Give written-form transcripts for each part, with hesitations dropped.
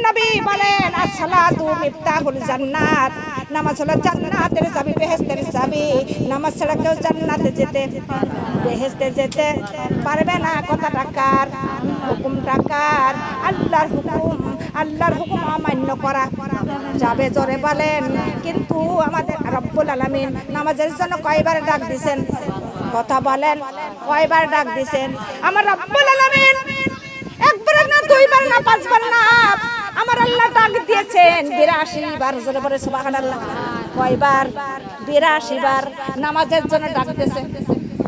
নবী বলেন আসসালাতু মিফতাহুল জান্নাত, নামাজ হলো জান্নাতের চাবি, বেহেশতের চাবি। নামাজ ছাড়া কেউ জান্নাতে যেতে, বেহেশতে যেতে পারবে না। কথাটা কার? হুকুমটা কার? আল্লাহর হুকুম। আল্লাহর হুকুম অমান্য করা যাবে, জোরে বলেন। কিন্তু আমাদের রব্বুল আলামিন নামাজের জন্য কয়বার ডাক দিয়েছেন? কথা বলেন, কয়বার ডাক দিয়েছেন আমার রব্বুল আলামিন? একবার না, দুইবার না, পাঁচবার না, আমার আল্লাহ ডাক দিয়েছেন 82 বার। জোরে বলে সুবহানাল্লাহ। কয়বার? 82 বার নামাজের জন্য ডাক দিয়েছেন।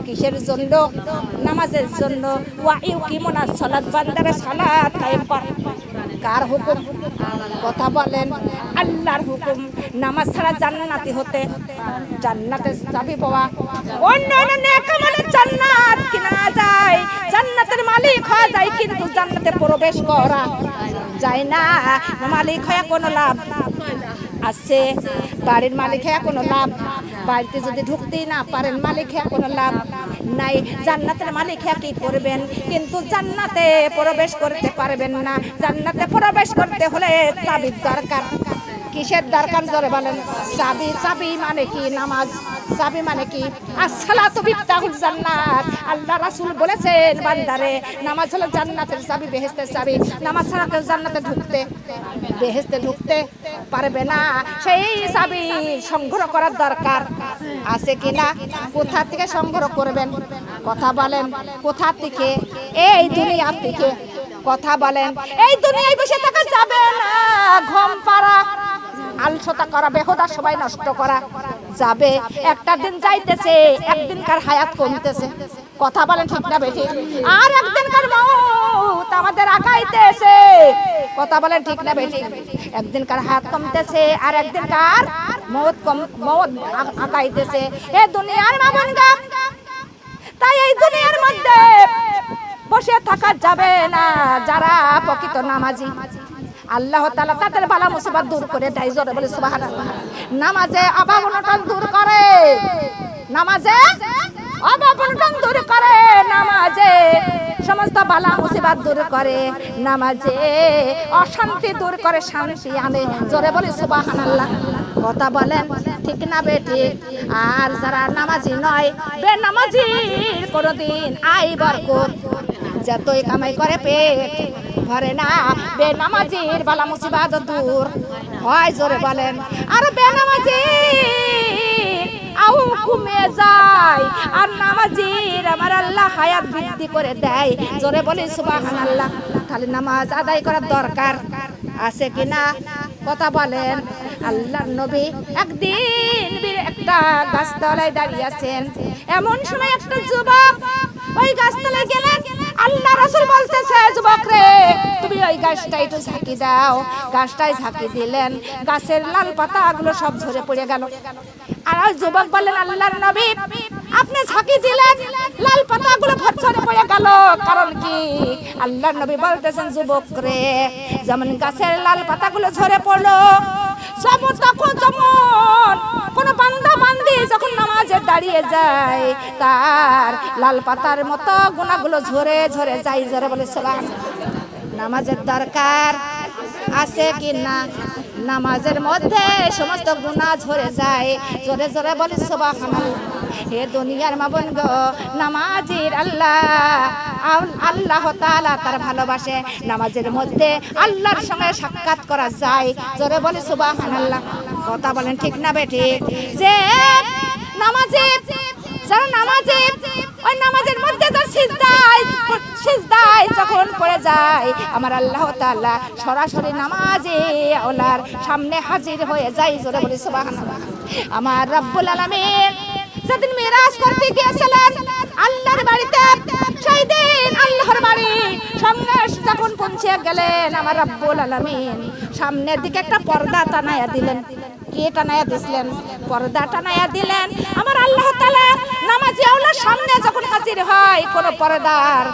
কিসের জন্য? নামাজের জন্য। ওয়া ইউকিমুনাস সালাত, বান্দারে সালাত কায়েম কর। কার হুকুম? কথা বলেন, আল্লাহর হুকুম। নামাজ ছাড়া জান্নাতি হতে, জান্নাতের চাবি পাওয়া, অন্য নেক আমলে জান্নাত কিনা যায়, জান্নাতের মালিক হওয়া যায়, কিন্তু জান্নাতে প্রবেশ করা যায় না। মালিক হয়ে কোনো লাভ আছে? বাড়ির মালিক হয়ে কোনো লাভ? বাড়িতে যদি ঢুকতেই না পারেন, মালিক হয়ে কোনো লাভ নাই। জান্নাতের মালিক হয়ে কি করবেন? কিন্তু জান্নাতে প্রবেশ করতে পারবেন না। জান্নাতে প্রবেশ করতে হলে চাবির দরকার। কিসের দরকার? জোরে বলেন। চাবি। চাবি মানে কি? নামাজ। চাবি মানে কি? আসসালাতু মিফতাহুল জান্নাত। আল্লাহ রাসূল বলেছেন বান্দারে নামাজ হলো জান্নাতের চাবি, বেহেশতের চাবি। নামাজ ছাড়া কেউ জান্নাতে ঢুকতে, বেহেশতে ঢুকতে পারবে না। সেই চাবি সংগ্রহ করার দরকার আছে কিনা? কোথা থেকে সংগ্রহ করবেন? কথা বলেন, কোথা থেকে? এই দুনিয়া থেকে। কথা বলেন, এই দুনিয়ায় বসে থাকা যাবে না। ঘুম পাড়া, আলসতা করা, বেহুদা সময় নষ্ট করা যাবে। একটা দিন যাইতেছে, একদিনকার হায়াত কমতেছে। কথা বলেন ঠিক না বেঠিক? আর একদিনকার মওত আমাদের আগাইতেছে। কথা বলেন ঠিক না বেঠিক? একদিনকার হায়াত কমতেছে আর একদিনকার মওত আগাইতেছে। এ দুনিয়ার মামুনগা, তাই এই দুনিয়ার মধ্যে বসে থাকা যাবে না। যারা প্রকৃত নামাজি, আল্লাহ তাআলা তাদের বালা মুসিবত দূর করে দেয়। জোরে বলে সুবহানাল্লাহ। নামাজে অভাব অনটন দূর করে, নামাজে অভাব অনটন দূর করে, নামাজে সমস্ত বালা মুসিবত দূর করে, নামাজে অশান্তি দূর করে, শান্তি আনে। জোরে বলে সুবহানাল্লাহ। কথা বলেন ঠিক না বেঠিক? আর যারা নামাজি নয়, বেনামাজির কোনদিন আয় বরকত, যতই কামাই করে পেট ভরে না। বেনামাজির বালা মুসিবত দূর হয়। জোরে বলেন। আর বেনামাজির আউ কমে যায়, আর নামাজির আমার আল্লাহ হায়াত বৃদ্ধি করে দেয়। জোরে বলি সুবহানাল্লাহ। তাহলে নামাজ আদায় করার দরকার আছে কিনা? কথা বলেন। আল্লাহর নবী একদিন একটা গাছতলায় দাঁড়িয়ে আছেন। এমন সময় একটা যুবক ওই গাছতলায় গেলেন। আল্লাহ রাসূল বলতেছে, যুবক রে, তুমি ওই গাছটা একটু ঝাঁকি দাও। গাছটাই ঝাঁকি দিলেন, গাছের লাল পাতাগুলো সব ঝরে পড়ে গেল। আর ওই যুবক বললেন, আল্লাহর নবী, আপনি ঝাঁকি দিলেন, লাল পাতাগুলো ঝরে পড়ে গেল, কারণ কি? আল্লাহর নবী বলতেছেন, যুবক রে, যেমন গাছের লাল পাতাগুলো ঝরে পড়লো, যেমন কোন বান্দা বান্দি যখন নামাজে দাঁড়িয়ে যায়, তার লাল পাতার মতো গুনাহগুলো ঝরে ঝরে যায়। জোরে বলে সুবহানাল্লাহ। নামাজের দরকার আছে কি না? নামাজের মধ্যে সমস্ত গুনাহ ঝরে যায়। জোরে জোরে বলে সুবহানাল্লাহ। হে দুনিয়ার মাবুন গো, নামাজির আল্লাহ তাআলা তার ভালোবাসে। নামাজের মধ্যে আল্লাহর সঙ্গে সাক্ষাৎ করা যায়। জোরে বলে সুবহানাল্লাহ। কথা বলেন ঠিক না বেঠিক? যে নামাজে, যারা নামাজে, ওই নামাজের মধ্যে যারা সিজদায় যখন পড়ে যায়, আমার আল্লাহ তাআলা সরাসরি নামাজে ওলার সামনে হাজির হয়ে যায়। জোরে বলে সুবহানাল্লাহ। আমার রব্বুল আলামিন যেদিন মিরাজ করতে গিয়েছিলেন আল্লাহর বাড়িতে, সেই দিন আল্লাহর বাড়ি সঙ্গে যখন পৌঁছে গেলেন, আমার রব্বুল আলামিন সামনের দিকে একটা পর্দা টানায়া দিলেন। কি টানায়া দিলেন? পর্দা টানায়া দিলেন। আমার আল্লাহ তাআলা নামাজি আওলার সামনে যখন হাজির হয়, কোনো পর্দার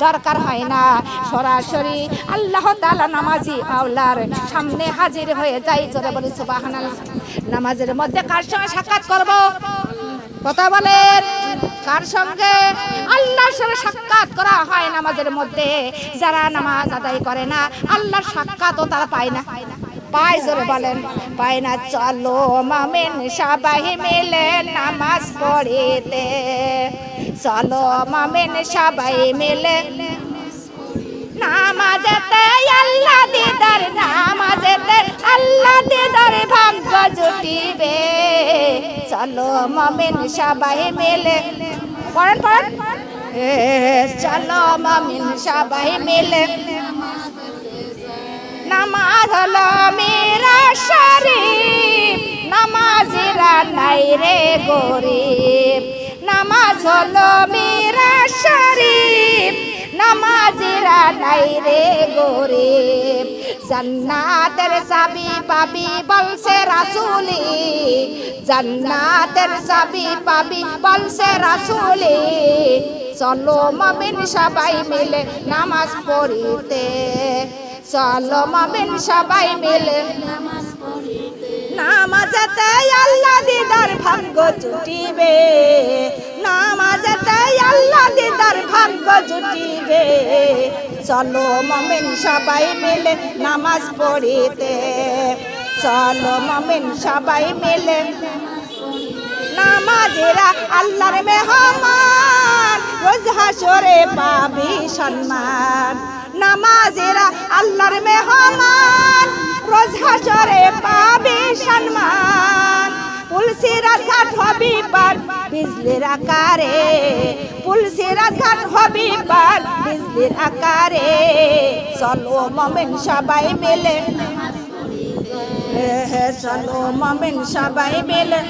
দরকার হয় না, সরাসরি আল্লাহ তাআলা নামাজি আওলার সামনে হাজির হয়ে যায়। জোরে বলে সুবহানাল্লাহ। নামাজের মধ্যে কার সঙ্গে সাক্ষাৎ করব? কথা বলেন। কার সঙ্গে? আল্লাহর সঙ্গে সাক্ষাৎ করা হয় নামাজের মধ্যে। যারা নামাজ আদায় করে না আল্লাহর সাক্ষাৎও তারা পায় না। পায়, জোরে বলেন পায় না। চলো মুমিন সবাই মিলে নামাজ পড়িতে, চলো মুমিন সবাই মিলে নামাজেতে আল্লাহ দিদার, নামাজেতে আল্লাহ দিদার ভাগ্য জুটিবে। চলো মুমিন সবাই মিলে পড়েন পড়েন, চলো মুমিন সবাই মিলে। নামাজ হলো মিরাজ শরীফ, নামাজিরা নাই রে গরিব। নামাজ হলো মিরাজ শরীফ, নামাজিরা নাই রে গরিব। জান্নাতের চাবি পাবি বলছে রাসূলি, জান্নাতের চাবি পাবি বলছে রাসূলি। চলো মুমিন সবাই মিলে নামাজ পড়িতে, চলো মুমিন সবাই মিলে নামাজেতে আল্লাহ দিদার ভাগ্য জুটিবে, নামাজেতে আল্লাহ দিদার ভাগ্য জুটিবে। চলো মুমিন সবাই মিলে নামাজ পড়িতে, চলো মুমিন সবাই মিলে। নামাজেরা আল্লাহর মেহমান, রোজ হাসরে পাবি সম্মান। নামাজেরা আল্লাহর মেহমান, রোজ হাসরে পাবি সম্মান। পুলসিরাত ঘাট হবি পার বিজলির আকারে, পুলসিরাত ঘাট হবি পার বিজলির আকারে। চলো মুমিন সবাই মিলে, চলো মুমিন সবাই মিলে,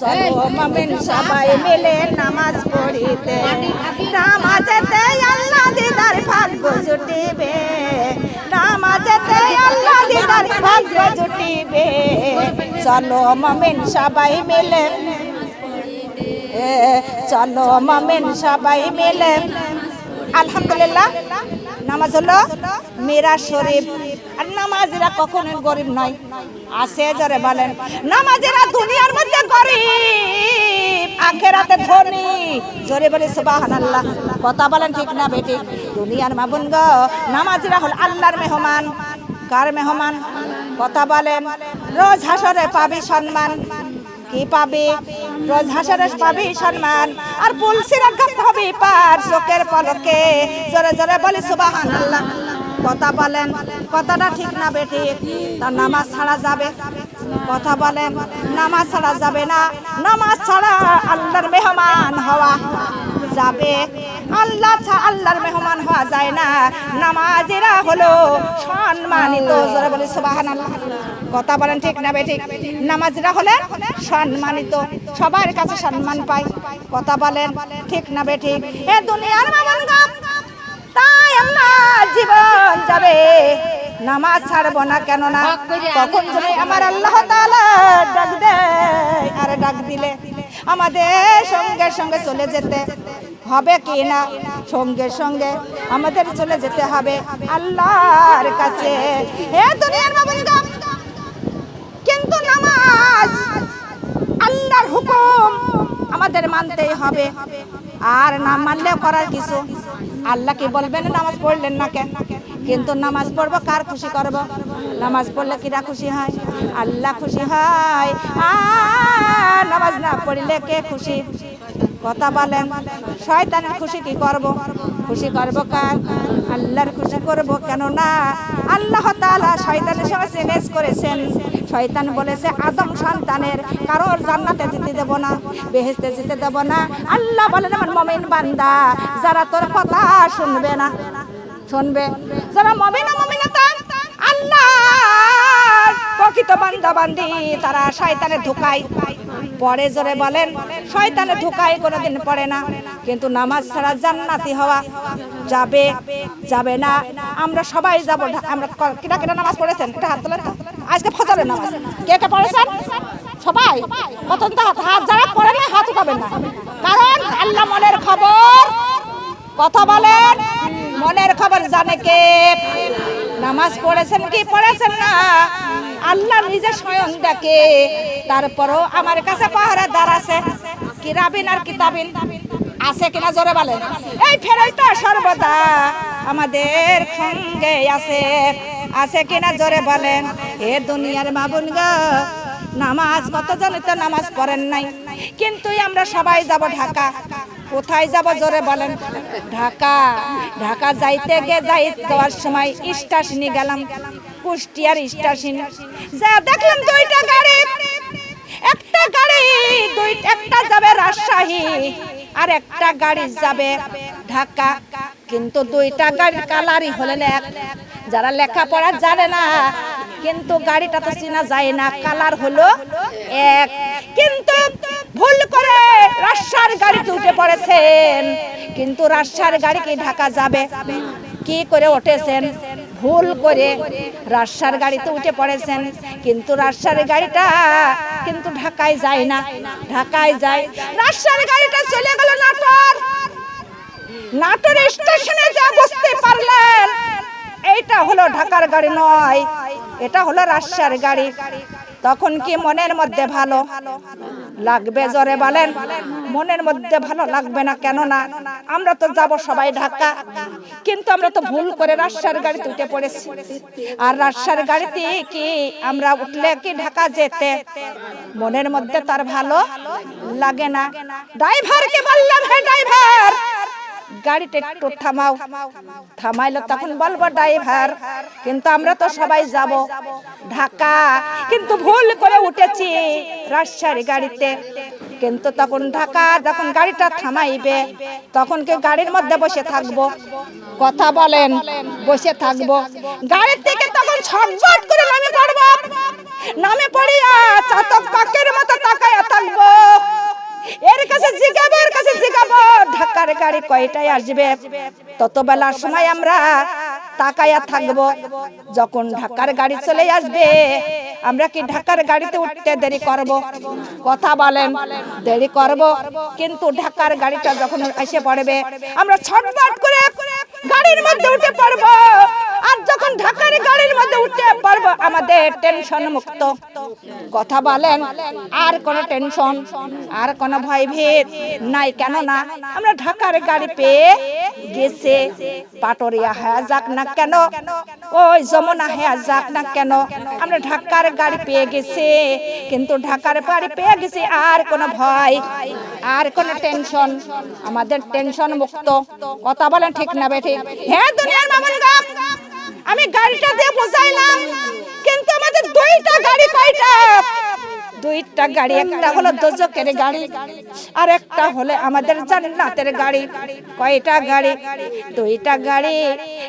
চলো মুমিন সবাই মিলে নামাজ পড়িতে। নামাজেতে আল্লাহ দিদার ভাগ্য জুটিবে, নামাজেতে আল্লাহ দিদার ভাগ্য জুটিবে। চলো মুমিন সবাই মিলে, চলো মুমিন সবাই মিলে। আলহামদুলিল্লাহ, নামাজ হলো মিরাজ শরীফ। আর নামাজিরা কখনো গরিব নয়, আছে জোরে বলেন। নামাজিরা দুনিয়ার মধ্যে গরিব, আখিরাতে ধনী। জোরে বলে সুবহানাল্লাহ। কথা বলেন ঠিক না বেঠিক? দুনিয়ার মা বোন গো, নামাজিরা হল আল্লাহর মেহমান। কার মেহমান? কথা বলেন। রোজ হাসরে পাবি সম্মান। কি পাবি? রোজ হাসরে পাবি সম্মান। আর পুলসিরাত ঘাট হবি পার চোখের পলকে। জোরে জোরে বলি সুবহানাল্লাহ। কথা বলেন, কথাটা ঠিক না বেঠিক? তার নামাজ ছাড়া যাবে? কথা বলেন, নামাজ ছাড়া যাবে না। নামাজ ছাড়া আল্লাহর মেহমান হওয়া যাবে? আল্লাহর মেহমান হওয়া যায় না। নামাজিরা হলো সম্মানিত। জোরে বলি সুবহানাল্লাহ। কথা বলেন ঠিক না বেঠিক? নামাজিরা হলেন সম্মানিত, সবার কাছে সম্মান পায়। কথা বলেন ঠিক না বেঠিক? এ দুনিয়ার মামুন গো, তাই আমার জীবন যাবে, নামাজ ছাড়বো না। কেন না? কখন যদি আমার আল্লাহ তাআলা ডাক দেয়, আর ডাক দিলে আমাদের সঙ্গে সঙ্গে চলে যেতে হবে কি না? সঙ্গে সঙ্গে আমাদের চলে যেতে হবে আল্লাহর কাছে। হে দুনিয়ার মামুন গো, কিন্তু নামাজ আল্লাহর হুকুম আমাদের মানতেই হবে। আর না মানলেও করার কিছু। আল্লাহ কি বলবেন নামাজ পড়লেন না কেন? কিন্তু নামাজ পড়বো কার খুশি করব? নামাজ পড়লে কিরা খুশি হয়? আল্লাহ খুশি হয়। আর নামাজ না পড়লে কে খুশি? কথা বলেন। শয়তানের খুশি কি করব? খুশি করব কার? আল্লাহর খুশি করব। কেন না আল্লাহ তাআলা শয়তানের সঙ্গে চ্যালেঞ্জ করেছেন। শয়তান বলেছে আদম সন্তানের কারোর জান্নাতে যেতে দেব না, বেহেশতে যেতে দেব না। আল্লাহ বলেন আমার মুমিন বান্দা যারা তোর কথা শুনবে না, শুনবে যারা মুমিন ও মুমিনাত আল্লাহর প্রকৃত বান্দা বান্দি, তারা শয়তানের ধোঁকায় পড়ে। জোরে বলেন, শয়তানের ধোঁকায় কোনোদিন পড়ে না। কিন্তু নামাজ ছাড়া জান্নাতি হওয়া যাবে যাবে না। আমরা সবাই যাব। আমরা কিনা কিনা নামাজ পড়েছেন? এটা হাত তোলেন তো। আজকে ফজরের নামাজ কে কে পড়েছেন? সবাই। কত হাত যারা পড়ে না হাত উঠাবেন না, কারণ আল্লাহ মনের খবর। কথা বলেন, মনের খবর জানে কে? নামাজ পড়েছেন কি পড়েছেন না আল্লাহ নিজে স্বয়ং ডাকে। তারপরও আমার কাছে পাহারাদার আছে। কিরাবিন আর কিতাবিন আছে কিনা জোরে বলেন। এই ফেরেশতা সর্বদা আমাদের সঙ্গে আছে কিনা জোরে বলেন। এ দুনিয়ার মা বোন গো, নামাজ কতজন তো নামাজ পড়েন নাই, কিন্তু আমরা সবাই যাব ঢাকা। কোথায় যাব জোরে বলেন? ঢাকা। ঢাকা যাইতে যাওয়ার সময় স্টেশনে গেলাম, কুষ্টিয়ার স্টেশনে যা দেখলাম দুইটা গাড়ি। একটা যাবে রাজশাহী আর একটা গাড়ি যাবে ঢাকা, কিন্তু দুইটা গাড়ির কালারই হলো এক। যারা লেখাপড়া জানে না, কিন্তু গাড়িটা তো চেনা যায় না, কালার হলো এক। কিন্তু ভুল করে রাজশাহীর গাড়িতে উঠে পড়েছেন, কিন্তু রাজশাহীর গাড়ি কি ঢাকা যাবে? কি করে উঠেছেন? ভুল করে রাজশাহীর গাড়িতে উঠে পড়েছেন, কিন্তু রাজশাহীর গাড়িটা কিন্তু ঢাকায় যায় না, ঢাকায় যায়। রাজশাহীর গাড়িটা চলে গেল নাটোর স্টেশনে। যা বুঝতে পারলেন এইটা হলো ঢাকার গাড়ি নয়, এটা হলো রাজশাহীর গাড়ি। তখন কি মনের মধ্যে ভালো লাগবে জোরে বলেন? মনের মধ্যে ভালো লাগবে না, কেন না আমরা তো যাব সবাই ঢাকা, কিন্তু আমরা তো ভুল করে রাজশাহীর গাড়িতে উঠে পড়েছি। আর রাজশাহীর গাড়িতে কি আমরা উঠলে কি ঢাকা যেতে মনের মধ্যে তার ভালো লাগে না। ড্রাইভারকে বললাম, হে ড্রাইভার গাড়িটা একটু থামাও। থামাইলো, তখন বলবো ড্রাইভার, কিন্তু আমরা তো সবাই যাব ঢাকা, কিন্তু ভুল করে উঠেছি রাজশাহীর গাড়িতে। কিন্তু তখন ঢাকা যখন গাড়িটা থামাইবে, তখন কি গাড়ির মধ্যে বসে থাকবো? কথা বলেন, বসে থাকবো? গাড়ির থেকে তখন ছটফট করে নামে পড়বো, নামে পড়িয়া চাতক পাখির মতো তাকায়া থাকবো। এর কাছে জিগাবো ঢাকার গাড়ি কয়টায় আসবে। তত বেলার সময় আমরা তাকায়া থাকবো। যখন ঢাকার গাড়ি চলে আসবে, আমরা কি ঢাকার গাড়িতে উঠতে দেরি করব? কথা বলেন, দেরি করব। কিন্তু ঢাকার গাড়িটা যখন এসে পড়বে, আমরা ছটফট করে গাড়ির মধ্যে উঠে পড়বো। আর যখন ঢাকার গাড়ির মধ্যে উঠে পড়বো, আমাদের টেনশন মুক্ত। কথা বলেন, আর কোনো টেনশন, আর কোনো ভয় ভীত নাই। কেন না আমরা ঢাকার গাড়ি পেয়ে গেছে। পাটুরিয়া হয়ে যাক না কেন, ওই যমুনা হয়ে যাক না কেন, আমরা ঢাকার গাড়ি পেয়ে গেছি। কিন্তু ঢাকার গাড়ি পেয়ে গেছি, আর কোনো ভয়, আর কোনো টেনশন, আমাদের টেনশন মুক্ত। কথা বলেন ঠিক না বেঠিক? হ্যাঁ দুনিয়ার মামুনগা, আমি গাড়িটা দিয়ে বোঝাইলাম, কিন্তু আমাদের দুইটা গাড়ি কয়টা? দুইটা গাড়ি, একটা হলো দোজকের গাড়ি আর একটা হলো আমাদের জান্নাতের গাড়ি। কয়টা গাড়ি? দুইটা গাড়ি।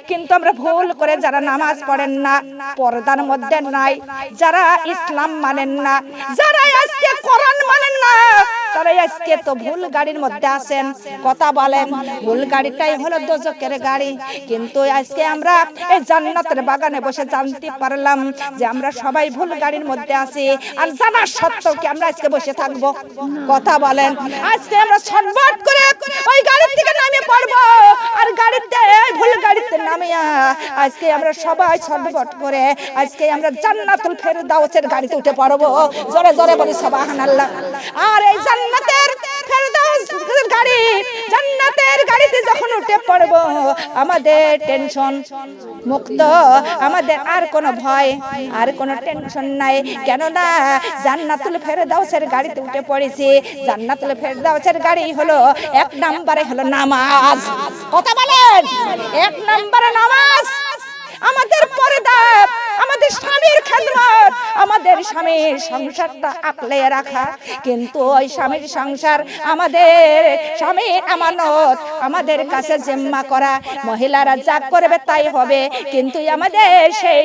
কিন্তু আমরা ভুল করে যারা নামাজ পড়েন না, পর্দার মধ্যে নাই, যারা ইসলাম মানেন না, যারা আজকে কোরআন মানেন না, তারা আজকে তো ভুল গাড়ির মধ্যে আছেন। কথা বলেন, ভুল গাড়িটাই হলো দোজকের গাড়ি। কিন্তু আজকে আমরা এই জান্নাতের বাগানে বসে জানতে পারলাম যে আমরা সবাই ভুল গাড়ির মধ্যে আছি। আর জানার সত্ত্বেও কি আমরা আজকে বসে থাকবো? কথা বলেন, আজকে আমরা ছটফট করে ওই গাড়ির থেকে নামে পড়বো। আর গাড়িতে ভুল গাড়িতে নামিয়া আজকে আমরা সবাই ছটফট করে আজকে আমরা জান্নাতুল ফেরদাউসের গাড়িতে উঠে পড়বো। জোরে জোরে বলি সুবহানাল্লাহ। আর এই জান্নাতের ফেরদাউসের গাড়ি, জান্নাতের গাড়িতে যখন উঠে পড়বো, আমাদের টেনশন মুক্ত, আমাদের আর কোনো ভয়, আর কোনো টেনশন নাই। কেন না জান্নাতুল ফেরদাউসের গাড়িতে উঠে পড়েছি। জান্নাতুল ফেরদাউসের গাড়ি হলো এক নম্বরে হলো নামাজ। কথা বলেন, এক নম্বরে নামাজ। আমাদের পর্দা, আমাদের স্বামীর খেদমত, আমাদের স্বামীর সংসারটা আকলে রাখা। কিন্তু ওই স্বামীর সংসার, আমাদের স্বামীর আমানত আমাদের কাছে জিম্মা করা। মহিলারা যা করবে তাই হবে, কিন্তু আমাদের সেই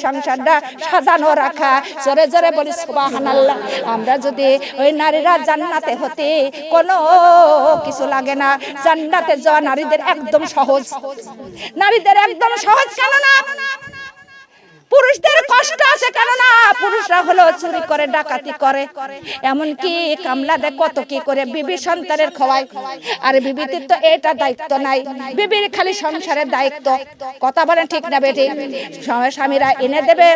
সংসারটা সাজানো রাখা। জোরে জোরে বলি সুবহানাল্লাহ। আমরা যদি ওই নারীরা জান্নাতে হতে কোনো কিছু লাগে না। জান্নাতে যাওয়া নারীদের একদম সহজ, নারীদের একদম সহজ। কেন না পুরুষ পুরুষদের কষ্ট আছে, কেননা পুরুষরা হলো চুরি করে, ডাকাতি করে, এমনকি কামলা দেয়, কত কি করে বিবি সন্তানের খাওয়ায়। আর বিবির তো এটা দায়িত্ব নাই, বিবির খালি সংসারের দায়িত্ব। কথা বলেন ঠিক না বেটি? স্বামীরা এনে দেবে,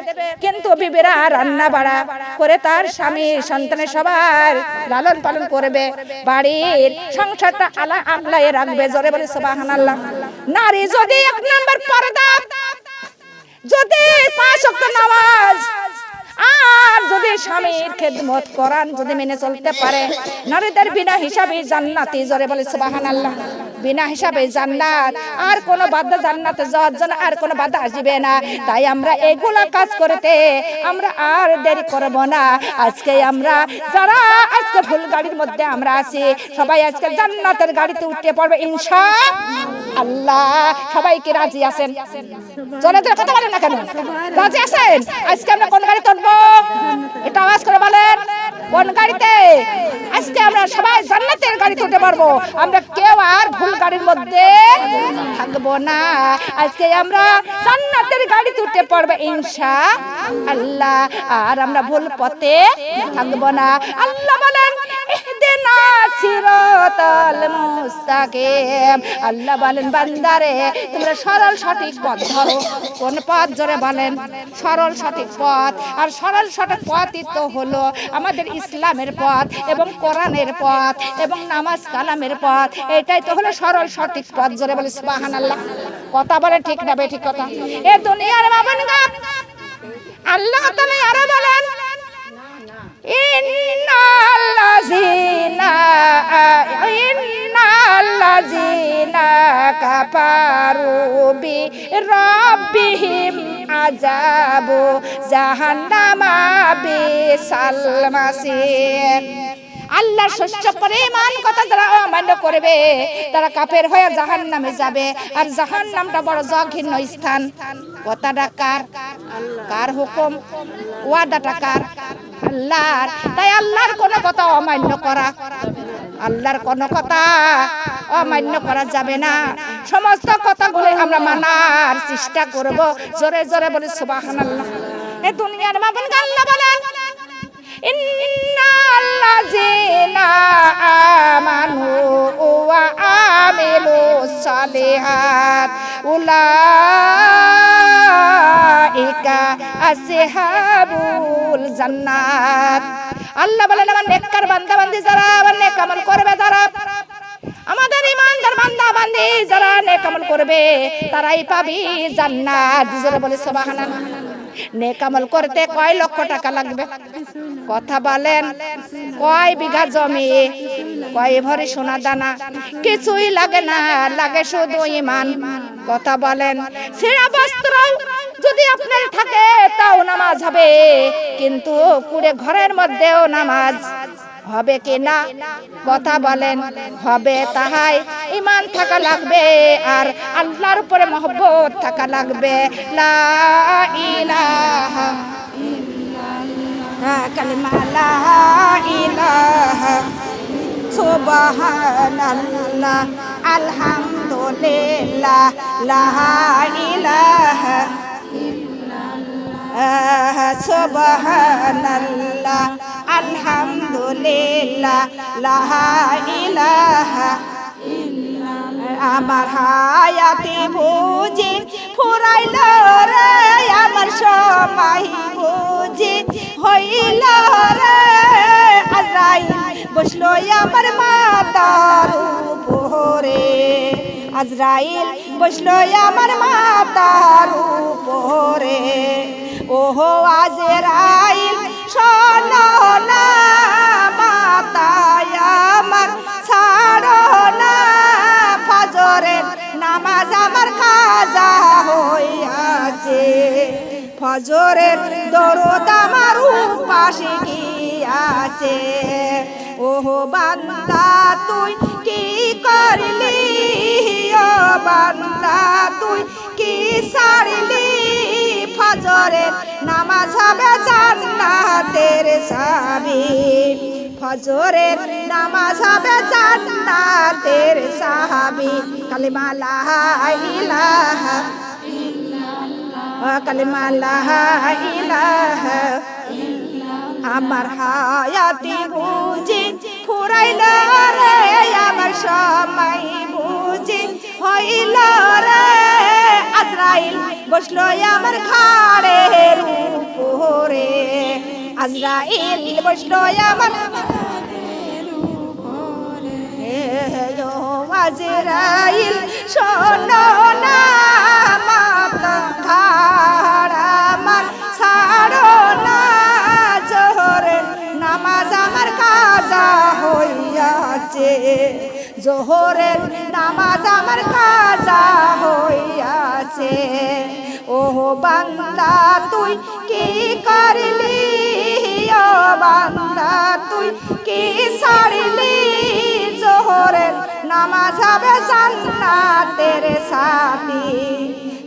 কিন্তু বিবিরা রান্না বাড়া করে তার স্বামী সন্তানের সবার লালন পালন করবে, বাড়ির সংসারটা আগলায় রাখবে। জোরে বলে সুবহানাল্লাহ। নারী যদি 1 নম্বর পর্দা, যদি 5 ওয়াক্ত নামাজ আর যদি স্বামীর খেদমত করান যদি মেনে চলতে পারে, নারীদের বিনা হিসাবে জান্নাতি। জোরে বলে সুবহানাল্লাহ। বিনা হিসাবে জান্নাত, আর কোনো বাধা, জান্নাতে যাওয়ার জন্য আর কোনো বাধা আসবে না। তাই আমরা এগুলা কাজ করতে আমরা আর দেরি করব না। আজকে আমরা যারা আজকে ভুল গাড়ির মধ্যে আমরা আছি, সবাই আজকে জান্নাতের গাড়িতে উঠতে পারবে ইনশাআল্লাহ। সবাই কি রাজি আছেন? জোরে জোরে কথা বলেন না কেন? রাজি আছেন? আজকে আমরা কোন গাড়িতে উঠবো? এটা আওয়াজ করে বলেন, কোন গাড়িতে? আজকে আমরা সবাই জান্নাতের গাড়িতে উঠতে পারবো। আমরা কেউ আর ভুল গাড়ির মধ্যে থাকবো না। আজকে আমরা জান্নাতের গাড়িতে উঠতে পারবো ইনশাআল্লাহ। আর আমরা ভুল পথে থাকবো না। আল্লাহ বলেন ইহদিনা সিরাতাল মুস্তাকিম। আল্লাহ বলেন বান্দারে তোমরা সরল সঠিক পথ ধরো। কোন পথ? জোরে বলেন, সরল সঠিক পথ। আর সরল সঠিক পথই তো হলো আমাদের ইসলামের পথ এবং কোরআনের পথ এবং নামাজ কালামের পথ। এটাই তো হলো সরল সঠিক পথ। জোরে বলে সুবহানাল্লাহ। কথা বলে ঠিক না বেঠিক কথা? এ দুনিয়ার বাবানগা আল্লাহ তাআলা আরো বলেন ইন্নাল্লাযীনা কাফারু বিরাব্বিহিম আযাবু জাহান্নামা বিসাল মাসীর। আল্লাহর শস্য পরিমাণ কথা যারা অমান্য করবে তারা কাফের হয়ে জাহান্নামে যাবে। আর জাহান্নামটা বড় জঘন্য স্থান। কথাটা কার? কার হুকুম? ওয়াদাটা কার? আল্লাহর। তাই আল্লাহর কোন কথা অমান্য করা, আল্লাহর কোন কথা অমান্য করা যাবে না। সমস্ত কথাগুলো আমরা মানার চেষ্টা করব। জোরে জোরে বলে সুবহানাল্লাহ। এই দুনিয়ার মাবুদ আল্লাহ বলেন ইন্নাল্লাযীনা আমানু ওয়া আমিলুস সালিহাত উলাইকা আসহাবুল জান্নাত। আল্লাহ বলেন আমার নেককার বান্দা বান্দি যারা আবার নেক আমল করবে, যারা আমাদের ইমানদার বান্দা বান্দি যারা নেক আমল করবে তারাই পাবে জান্নাত। জোরে বলে সুবহানাল্লাহ। নেক আমল করতে কয় লক্ষ টাকা লাগবে? কথা বলেন। কয় বিঘা জমি, কয় ভরি সোনা দানা? কিছুই লাগে না, লাগে শুধু ঈমান। কথা বলেন। ছেঁড়া বস্ত্র যদি আপনার থাকে তাও নামাজ হবে, কিন্তু কুড়ে ঘরের মধ্যেও নামাজ হবে কি না? কথা বলেন। হবে। তাহাই ঈমান থাকা লাগবে আর আল্লাহর উপরে মহব্বত থাকা লাগবে। লা ইলাহা ইল্লাল্লাহ, কালিমা লা ইলাহা সুবহানাল্লাহ আলহামদুলিল্লাহ লা ইলাহা ইল্লাল্লাহ সুবহানাল্লাহ আলহামদুলিল্লাহ লা ইলাহা ইল্লাল্লাহ। আমার হায়াতি বুঝি ফুরাইল রে, আমার সময় বুঝি হইল রে, আজরাইল বসলো আমার মাতার উপরে, আজরাইল বসলো আমার মাতার উপরে। ওহো আজরাইল শোনো না, মাতায় আমার ছাড়ো না, ফজরের নামাজ আমার কাজা হইয়াছে, ফজরের দরুদ আমার উপাসে গিয়াছে। ওহো বান্দা তুই কি করলি, ও বান্দা তুই কি ছাড়লি, ফজরের নামাজ হবে জান্নাতের চাবি, ফজরের নামাজ হবে জান্নাতের চাবি। কালিমা লা ইলাহা ইল্লাল্লাহ কালিমা লা ইলাহা আমার হায়াতি বুঝি ফুরাইল রে আমার সময় বুঝি হইল রে আজরাইল বসলো আমার ঘাড়ের উপরে আজরাইল বসলো আমার আজরাইল শোনো না মাত ঘাড় আমার ছাড়ো না জোহরের নামাজ আমার কাজা হইয়াছে জোহরের নামাজ আমার কাজা হইয়াছে ও বান্দা তুই কি করলি ও বান্দা তুই কি ছাড়লি জোহরের নামাজ হবে জান্নাতের সাথী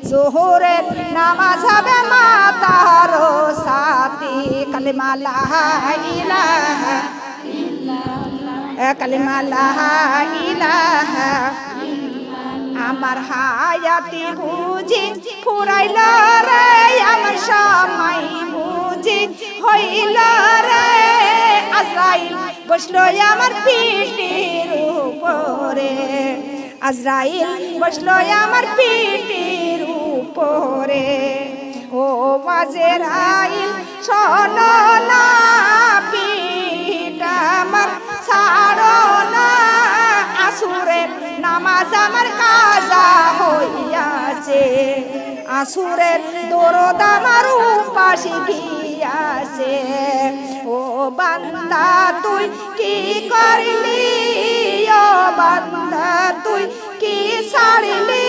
জোহরের নামাজ হবে মাতার সাথী কালিমা লা ইলাহা কালিমা লা ইলাহা আমার হায়াতি বুঝি ফুরাইল রে আমার সময় বুঝি হইল রে আজরাইল বসলো আমার পিঠির উপরে আজরাইল বসলো আমার পিঠির উপরে ও আজরাইল শোনো না পিঠ আমার ছাড়ো না আসুরের নামাজ আমার কাজা হইয়াছে আসুরের দরদ আমার উপাসে গিয়াছে ও বান্দা তুই কি করলি ও বান্দা তুই কি ছাড়লি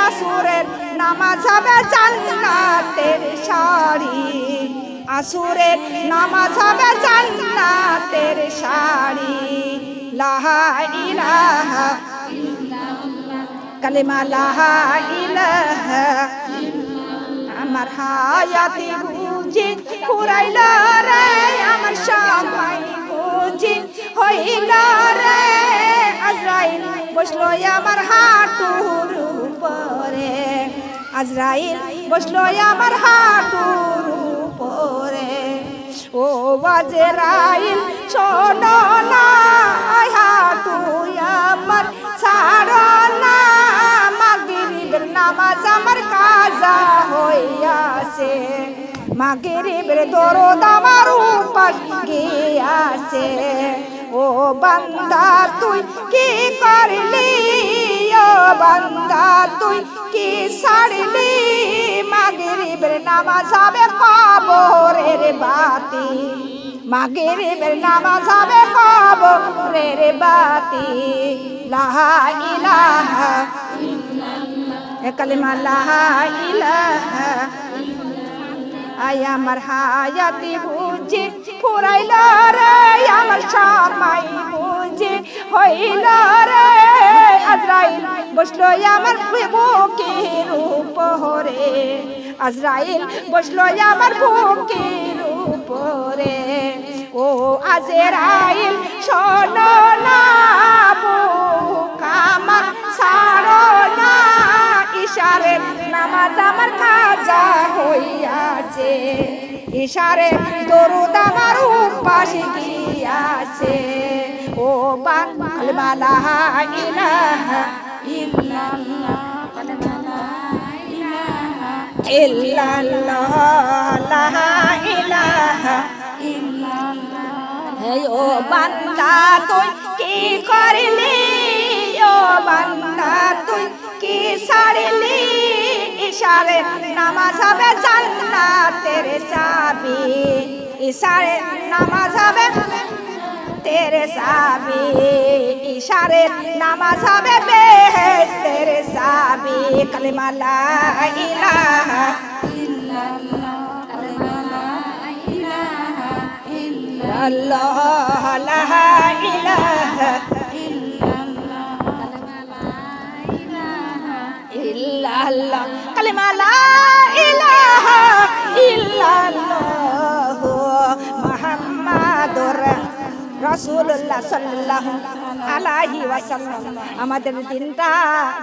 আসুরের নামাজ হবে জান্নাতের শাড়ি আসুরের নামাজ হবে জান্নাতের শাড়ি লা ইলাহা কালিমা লা ইলাহা আমার হায়াতি বুঝি ফুরাইল রে আমার সময় বুঝি হইল রে আজরাইল বসলো আমার হাঁটুর উপরে আজরাইল বসলো আমার হাঁটুর উপরে ও আজরাইল শোনো না হাঁটু আমার ছাড়ো না মাগরিবের নামাজ আমার কাজা হইয়াছে মাগরিবের দরদ আমার উপাস গিয়াছে ও বান্দা তুই কি করলি ও বান্দা তুই কি ছাড়লি মাগরিবের নামাজ হবে কবরের বাতি মাগরিবের নামাজ হবে কবরের বাতি লা ইলাহা কালিমা লা ইলাহা আয় আমার হায়াতি বুঝি ফুরাইল রে আমার সময় বুঝি হইল রে আজরাইল বসলো আমার বুকের উপরে আজরাইল বসলো আমার বুকের উপরে ও আজরাইল শোনো না বুক আমার ছাড়ো না ইশারের নামাজ আমার কাজা হইয়াছে ইশারের দরুদ আমার উপাসে গিয়াছে ও কালিমা লা ইলাহা ইল্লাল্লাহ কালিমা লা ইলাহা ইল্লাল্লাহ লা ইলাহা ইল্লাল্লাহ হে ও বান্দা তুই কি করলি ও বান্দা তুই কি ছাড়লি ইশারের নামাজ হবে জান্নাতের চাবি ইশারের নামাজ হবে তেরে চাবি ইশারের নামাজ হবে বেহেশতের চাবি কালিমা লা ইলাহা ইল্লাল্লাহ কালিমা লা ইলাহা ইল্লাল্লাহ লা ইলাহা ইল্লাল্লাহ কালিমা লা ইলাহা ইল্লাল্লাহ মুহাম্মাদুর রাসূলুল্লাহ সাল্লাল্লাহু আলাইহি ওয়াসাল্লাম আমাদের দিনটা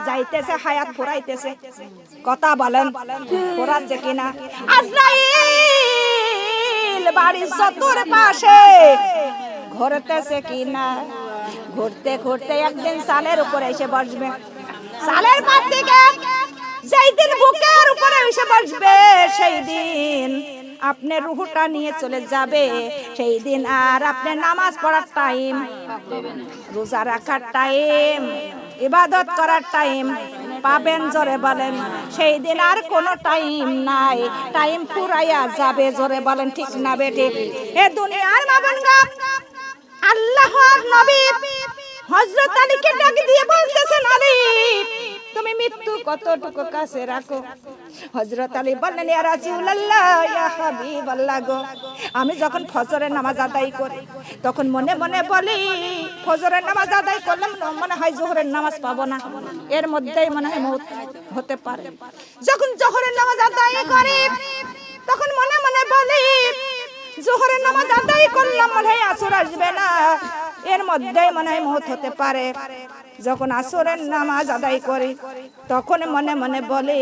যাইতেছে, হায়াত ফুরাইতেছে। কথা বলেন, ফুরাচ্ছে কিনা? আজরাইল বাড়ির চতুর পাশে ঘুরতেছে কিনা? ঘুরতে ঘুরতে একদিন চালের উপরে এসে বসবে। চালের পাত থেকে যেই দিন বুকের উপরে এসে বসবে, সেই দিন আপনি রুহটা নিয়ে চলে যাবে। সেই দিন আর আপনি নামাজ পড়ার টাইম, রোজা রাখার টাইম, ইবাদত করার টাইম পাবেন। জোরে বলেন, সেই দিন আর কোনো টাইম নাই, টাইম ফুরাইয়া যাবে। জোরে বলেন ঠিক না বেটে? এ দুনিয়ার মাবনগা আল্লাহর নবী হযরত আলীকে ডাক দিয়ে বলতেছেন, আলী তুমি মৃত্যু কতটুকু কাছে রাখো? হযরত আলী বললেন, ইয়া রাসূলুল্লাহ, ইয়া হাবিবাল্লাহ গো, আমি যখন ফজরের নামাজ আদায় করি তখন মনে মনে বলি, ফজরের নামাজ আদায় করলাম মনে হয় জোহরের নামাজ পাবো না, এর মধ্যেই মনে হয় মওত হতে পারে। যখন জোহরের নামাজ আদায় করি তখন মনে মনে বলি, জোহরের নামাজ আদায় করলাম মনে হয় আসর আসবে না, এর মধ্যেই মনে হয় মওত হতে পারে। যখন আসরের নামাজ আদায় করি তখন মনে মনে বলে,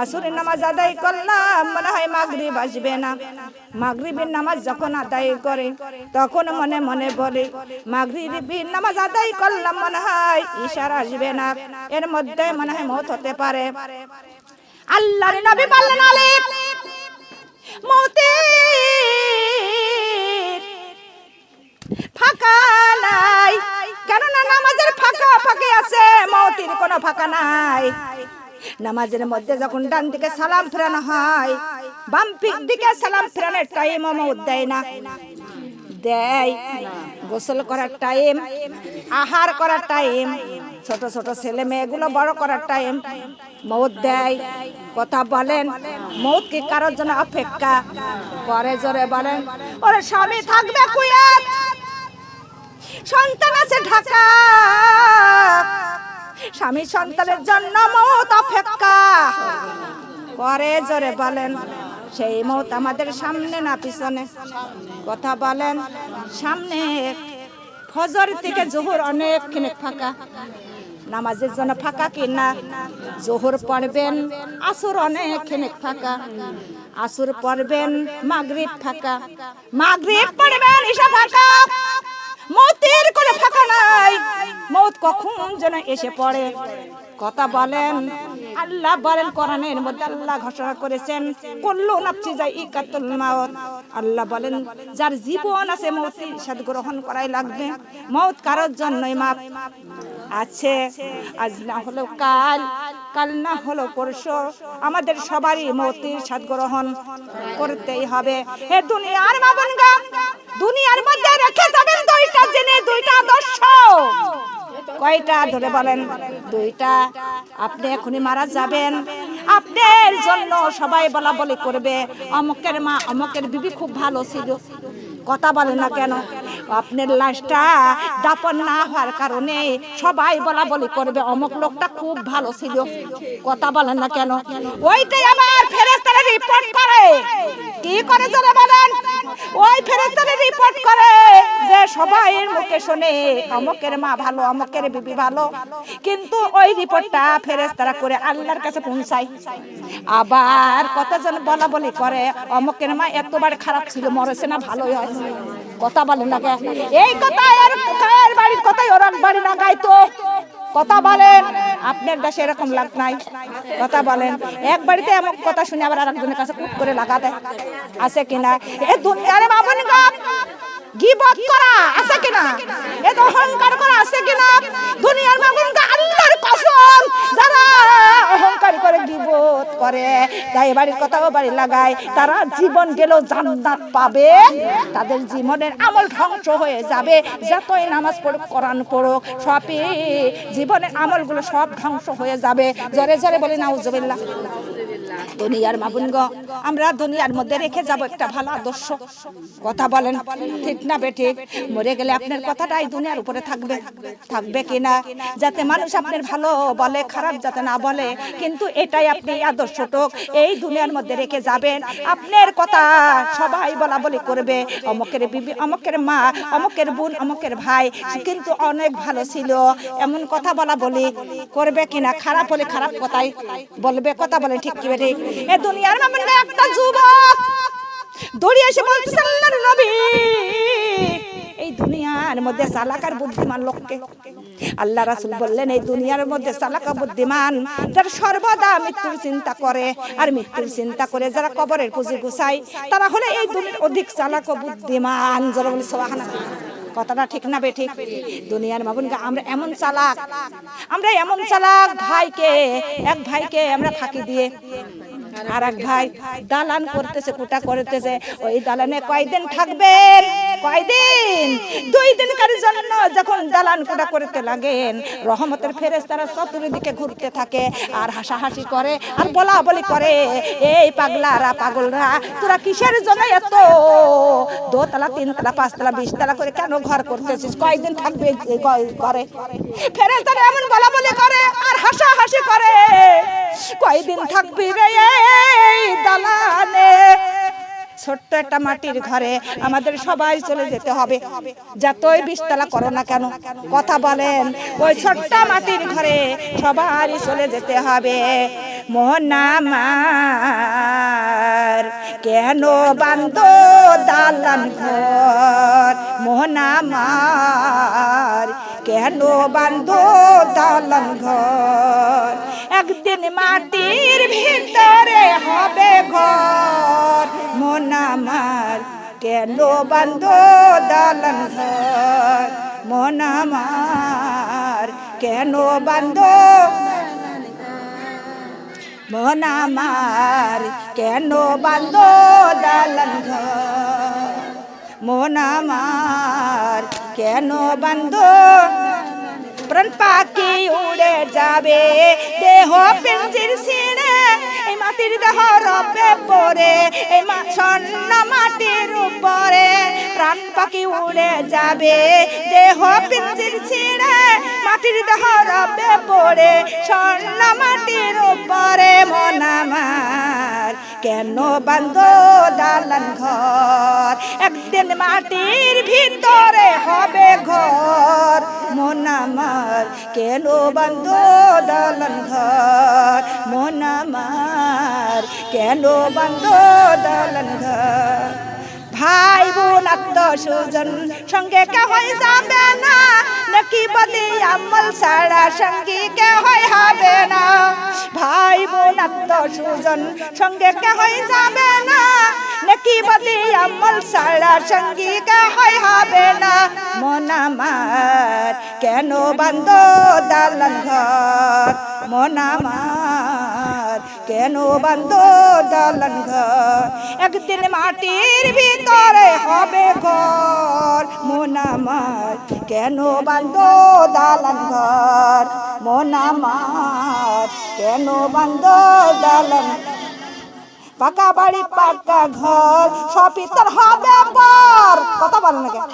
আসরের নামাজ আদায় করলাম মনে হয় মাগরিব আসবে না। মাগরিবের নামাজ যখন আদায় করে তখন মনে মনে বলে, মাগরিবের নামাজ আদায় করলাম মনে হয় ইশার আসবে না, এর মধ্যে মনে হয় মওত হতে পারে। আল্লাহর নবী বললেন, আলী মওতের ফাঁকা নাই, কেননা নামাজের ফাঁকা ফাঁকি আছে, মওতের কোনো ফাঁকা নাই। নামাজের মধ্যে যখন ডান দিকে সালাম ফেরানো হয়, বাম দিকে সালাম ফেরানোর টাইম মওত দেয় না? দেয়। গোসল করার টাইম, আহার করার টাইম, ছোট ছোট ছেলে মেয়েগুলো বড় করার টাইম মওত দেয়। কথা বলেন, মওত কি কারোর জন্য অপেক্ষা করে? জোরে বলেন। ওরে স্বামী থাকবে কুয়েত, সন্তান আছে ঢাকা, স্বামী সন্তানের জন্য মওত অপেক্ষা করে। জোরে বলেন। সেই মওত আমাদের সামনে না পিছনে? কথা বলেন, সামনে। ফজর থেকে জোহর অনেকখানি ফাঁকা, নামাজের জন্য ফাঁকা কিনা? জোহর পড়বেন, আসর অনেকখানি ফাঁকা, আসর পড়বেন, মাগরিব ফাঁকা, মাগরিব পড়বেন, ইশা ফাঁকা। মওতের কোনো ফাঁকা নাই, মওত কখন যেন এসে পড়ে। কথা বলেন। আল্লাহ বলেন কোরআনের মধ্যে, আল্লাহ ঘোষণা করেছেন, কুল্লু নাফসিন যায়িকাতুল মাউত। আল্লাহ বলেন, যার জীবন আছে মওতের স্বাদ গ্রহণ করাই লাগবে। মওত কারোর জন্যই মাপ আছে, আজ না হলো কাল, কাল না হলো পরশু, আমাদের সবারই মওতের স্বাদ গ্রহণ করতেই হবে। হে দুনিয়ার মাবনগা, দুনিয়ার মধ্যে রেখে যাবেন দুইটা জিনিস, দুইটা আদর্শ। কয়টা? ধরে বলেন। দুইটা। আপনি এখনই মারা যাবেন, আপনার জন্য সবাই বলা বলি করবে, অমুকের মা অমুকের বিবি খুব ভালো ছিল। কথা বলেন না কেন? আপনার লাশটা দাফন না হওয়ার কারণে সবাই বলা বলি করবে, অমুক লোকটা খুব ভালো ছিল। কথা বলেন না কেন? ওইটাই আমার ফেরেশতারা রিপোর্ট করে। কি করে জোরে বলেন? ওই ফেরেশতারা রিপোর্ট করে যে সবাইয়ের মুখে শুনে অমুকের মা ভালো, অমুকের বিবি ভালো, কিন্তু ওই রিপোর্টটা ফেরেশতারা করে আল্লাহর কাছে পৌঁছায়। আবার কতজন বলা বলি করে, অমুকের মা এতবার খারাপ ছিল, মরেছে না, ভালোই হয়। কথা বলেন না কেন? এই কথা আর বাড়ির কথাই ওর বাড়ি না গাইতো। কথা বলেন। আপনার দেশে এরকম লাগ নাই? কথা বলেন। এক বাড়িতে এমন কথা শুনে আবার আরেকজনের কাছে কুট করে লাগাতে আছে কিনা? এ দুনিয়ার মাবনগা গীবত করা আছে কিনা? এ অহংকার করা আছে কিনা? দুনিয়ার মাবনগা আল্লাহর কসম, যারা অহংকার করে গীবত করে, তাই বাড়ির কথাও বাড়ি লাগায়, তারা জীবন গেলেও জান্নাত পাবে, তাদের জীবনের আমল ধ্বংস হয়ে যাবে। যতই নামাজ পড়ুক, কোরআন পড়ুক, সবই জীবনের আমলগুলো সব ধ্বংস হয়ে যাবে। জোরে জোরে বলি নাউজুবিল্লাহ। দুনিয়ার মাবুনগ আমরা দুনিয়ার মধ্যে রেখে যাব একটা ভালো আদর্শ। কথা বলেন ঠিক না বেঠিক? মরে গেলে আপনার কথাটাই দুনিয়ার উপরে থাকবে, থাকবে কিনা? যাতে মানুষ আপনার ভালো বলে, খারাপ যাতে না বলে, কিন্তু এটাই আপনি আদর্শটক এই দুনিয়ার মধ্যে রেখে যাবেন। আপনার কথা সবাই বলা বলি করবে, অমুকের বিবি, অমুকের মা, অমুকের বোন, অমুকের ভাই কিন্তু অনেক ভালো ছিল, এমন কথা বলা বলি করবে কিনা? খারাপ হলে খারাপ কথাই বলবে। কথা বলে ঠিক কি বেঠিক? এ দুনিয়ার মামুনগো একটা যুবক দৌড়ে এসে বলতেছে, আল্লাহর নবী, এই দুনিয়ার মধ্যে চালাক আর বুদ্ধিমান লোককে আল্লাহ রাসূল বললেন, এই দুনিয়ার মধ্যে চালাক আর বুদ্ধিমান যারা সর্বদা মৃত্যুর চিন্তা করে, আর মৃত্যুর চিন্তা করে যারা কবরের পুঁজি গুছায়, তারা হলে এই দুনিয়ার অধিক চালাক ও বুদ্ধিমান। যারা বলে সুবহানাল্লাহ। কথাটা ঠিক না বেঠিক? দুনিয়ার মাবুনগো আমরা এমন চালাক, আমরা এমন চালাক, ভাইকে এক ভাইকে আমরা ফাঁকি দিয়ে আর এক ভাই দালান করতেছে, কুটা করতেছে, ওই দালানে কয়দিন থাকবেন? কয়দিন? 2 দিনকার জন্য যখন দালান কুটা করতে লাগেন, রহমতের ফেরেশতারা চতুর্দিকে ঘুরতে থাকে আর হাসাহাসি করে আর বলা বলি করে, এই পাগলারা, পাগলরা, তোরা কিসের জন্য এত 2 তলা 3 তলা 5 তলা 20 তলা করে কেন ঘর করতেছিস? কয়দিন থাকবে করে? ফেরেশতারা এমন বলা বলি করে আর হাসাহাসি করে, কয়দিন থাকবি রে এই দালানে? ছোট্ট একটা মাটির ঘরে আমাদের সবাই চলে যেতে হবে, যতই 20 তলা করো না কেন। কথা বলেন, ওই ছোট্ট মাটির ঘরে সবাই চলে যেতে হবে। মন আমার কেন বাঁধো দালান ঘর? মন আমার কেন বাঁধো দালান ঘর? একদিন মাটির ভিতরে হবে ঘর। মন আমার কেন বাঁধো দালান ঘর? মন আমার কেন বাঁধো? মন আমার কেন বাঁধো দালান ঘর? মন আমার কেন বাঁধো? প্রাণ পাখি উড়ে যাবে, দেহ পিঞ্জির ছিঁড়ে, এই মাটির দেহ রবে পড়ে, এই স্বর্ণ মাটির উপরে। প্রাণ পাখি উড়ে যাবে, দেহ পিঞ্জির ছিঁড়ে, মাটির দেহ রবে পড়ে, স্বর্ণ মাটির উপরে। মন আমার কেন বাঁধো দালান ঘর? একদিন মাটির ভিতরে হবে ঘর। মন আমার কেন বাঁধো দালান ঘর? মন আমার কেন বাঁধো দালান ঘর? ভাই বোন আত্মীয় স্বজন সঙ্গে কেহই যাবে না, নাকি বলি আমল ছাড়া সঙ্গী কেহই হবে না। ভাই বোন আত্মীয় স্বজন সঙ্গে কেহই যাবে না, নাকি বলি আমল ছাড়া সঙ্গী কেহই হবে না। মন আমার কেন বাঁধো দালান ঘর? মন আমার কেন বাঁধো দালান ঘর? একদিন মাটির ভিতরে হবে ঘর। মন আমার কেন বাঁধো দালান ঘর? মন আমার কেন বাঁধো দালান? পাকা বাড়ি পাকা ঘর সবই তোর হবে পর। কথা বলেন না কেন?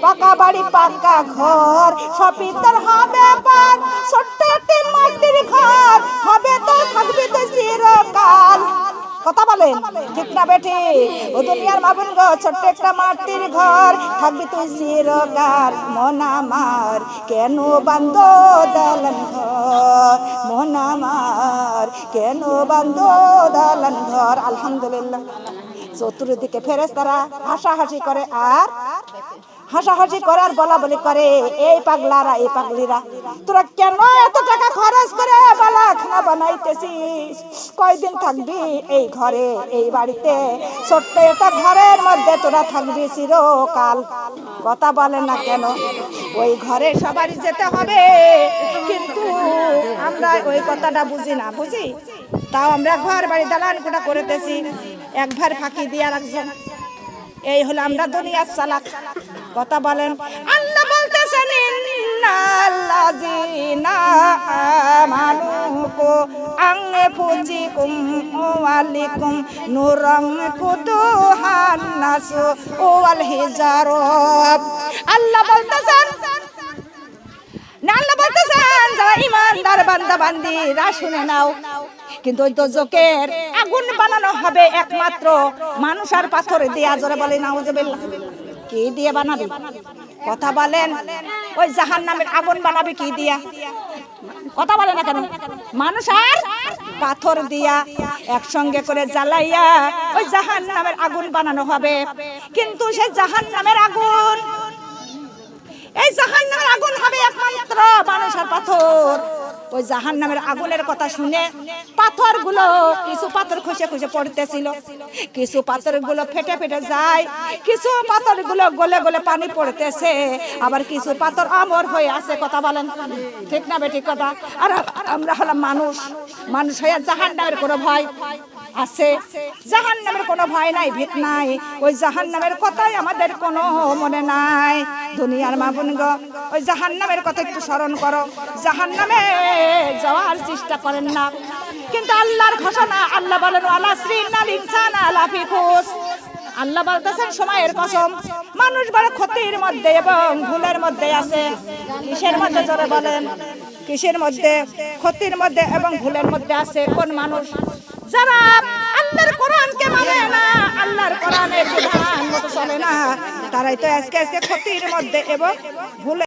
পাকা বাড়ি পাকা ঘর সবই তোর হবে পর। ছোট্ট একটি মাটির ঘর হবে তো, থাকবি তো চিরকাল। কথা বলেন ঠিক না বেঠি? ও দুনিয়ার মাবুনগো ছোট্ট একটা মাটির ঘর, থাকবি তুই চিরকাল। মন আমার কেন বাঁধো দালান ঘর? মন আমার কেন বাঁধো দালান ঘর? আলহামদুলিল্লাহ। চতুর্দিকে ফেরেশতারা হাসাহাসি করে আর হাসাহাসি করার বলা বলি করে, এই পাগলারা, এই পাগলিরা, তোরা কেন এত টাকা খরচ করে বালাখানা বানাইতেছিস? কয়দিন থাকবি এই ঘরে, এই বাড়িতে? ছোট্ট একটা ঘরের মধ্যে তোরা থাকবি চিরকাল। কথা বলে না কেন? ওই ঘরে সবারই যেতে হবে, কিন্তু আমরা ওই কথাটা বুঝি না। বুঝি তাও আমরা ঘর বাড়ি দালান কোটা করেতেছি, একবার ফাঁকি দিয়ে রাখছেন। এই হলো আমরা দুনিয়ার চালাক। কথা বলেন। আল্লাহ বলতেছেন, ইন্নাল্লাযীনা আমানু আনফুসিকুম ওয়া আলাইকুম নূরান কুতুহান নাসু ওয়াল হিজারাত। আল্লাহ বলতেছেন যারা ঈমানদার বান্দা বান্দীরা শুনে নাও, কিন্তু ওই দোজখের আগুন বানানো হবে একমাত্র মানুষ আর পাথর দিয়ে। জোরে বলে নাউজুবিল্লাহ। কি দিয়ে বানাবে? কথা বলেন। ওই জাহান্নামের আগুন বানাবে কি দিয়া? কথা বলে না কেন? মানুষ আর পাথর দিয়া একসঙ্গে করে জ্বালাইয়া ওই জাহান্নামের আগুন বানানো হবে। কিন্তু সেই জাহান্নামের আগুন, এই জাহান্নামের আগুন হবে একমাত্র মানুষ আর পাথর। ওই জাহান্নামের আগুনের কথা শুনে পাথরগুলো, কিছু পাথর খসে খসে পড়তেছিল, কিছু পাথরগুলো ফেটে ফেটে যায়, কিছু পাথরগুলো গলে গলে পানি পড়তেছে, আবার কিছু পাথর অমর হয়ে আছে। কথা বলেন ঠিক না বেঠিক কথা? আর আমরা হলাম মানুষ, মানুষ হয়ে জাহান্নামের কোনো ভয় আছে? জাহান্নামের কোনো ভয় নাই, ভীত নাই। ওই জাহান্নামের কথাই আমাদের কোনো মনে নাই। দুনিয়ার মা বোন গো, ওই জাহান্নামের কথা একটু স্মরণ করো। জাহান্নামে যাওয়ার চেষ্টা করেন না, কিন্তু আল্লাহর ঘোষণা, আল্লাহ বলেন আলাসরিনাল ইনসানা লাফি খুস। আল্লাহ বলতেছেন সময়ের কসম, মানুষ বড় ক্ষতির মধ্যে এবং ভুলের মধ্যে আছে। কিসের মধ্যে? জোরে বলেন। কিসের মধ্যে? ক্ষতির মধ্যে এবং ভুলের মধ্যে আছে। কোন মানুষ? যারা আল্লাহর কোরআনকে মানে না, আল্লাহর কোরআনের বিধান মতো চলে না, তারাই তো আজকে আজকে ক্ষতির মধ্যে এবং ভুলে